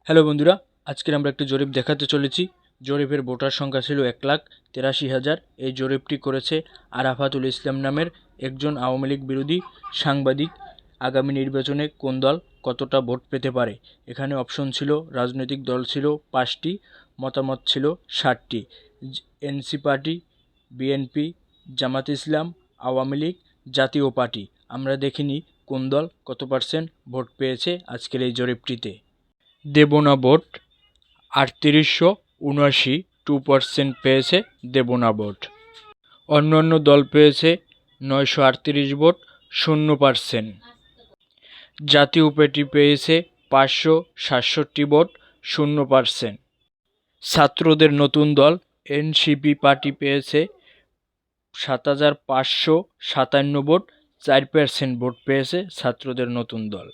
Hello বন্ধুরা, আজকের আমরা একটি জরিপ দেখাতে চলেছি। জরিপের ভোটার সংখ্যা ছিল 1,83,000। এই জরিপটি করেছে আরাফাতুল ইসলাম নামের একজন আওয়ামী লীগ বিরোধী সাংবাদিক। আগামী নির্বাচনে কোন দল কতটা ভোট পেতে পারে, এখানে অপশন ছিল, রাজনৈতিক দল ছিল 5টি, মতামত ছিল 60টি। এনসি পার্টি, বিএনপি, জামাত ইসলাম, আওয়ামী লীগ, জাতীয় পার্টি। আমরা দেখিনি কোন দল কত পার্সেন্ট ভোট পেয়েছে আজকের এই জরিপটিতে। দেবনা ভোট 3879, 2% পেয়েছে দেবনা ভোট। অন্যান্য দল পেয়েছে 938 ভোট, 0%। জাতীয় পার্টি পেয়েছে 567 ভোট, 0%। ছাত্রদের নতুন দল এনসিপি পার্টি পেয়েছে 7557 ভোট, 4% ভোট পেয়েছে ছাত্রদের নতুন দল।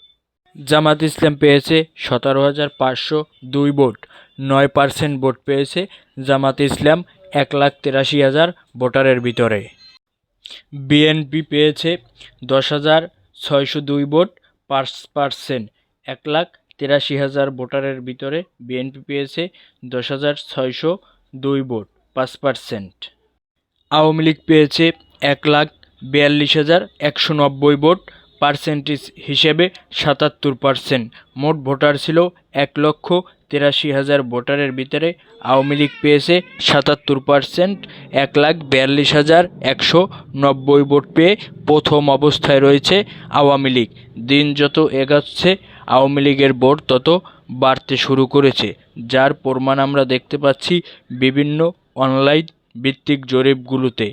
জামাত ইসলাম পেয়েছে 17,502 ভোট, 9% ভোট পেয়েছে জামাত ইসলাম 1,83,000 ভোটারের ভিতরে। বিএনপি পেয়েছে 10,602 ভোট, 5%। 1,83,000 ভোটারের ভিতরে বিএনপি পেয়েছে 10,602 ভোট, 5%। আওয়ামী লীগ পেয়েছে 1,42,190 ভোট, পার্সেন্টেজ হিসেবে 77%। মোট ভোটার ছিল 1,83,000 ভোটারের ভিতরে আওয়ামী লীগ পেয়েছে 77%। 1,42,190 ভোট পেয়ে প্রথম অবস্থায় রয়েছে আওয়ামী লীগ। দিন যত এগোচ্ছে আওয়ামী লীগের ভোট তত বাড়তে শুরু করেছে, যার প্রমাণ আমরা দেখতে পাচ্ছি বিভিন্ন অনলাইন ভিত্তিক জরিপগুলোতে।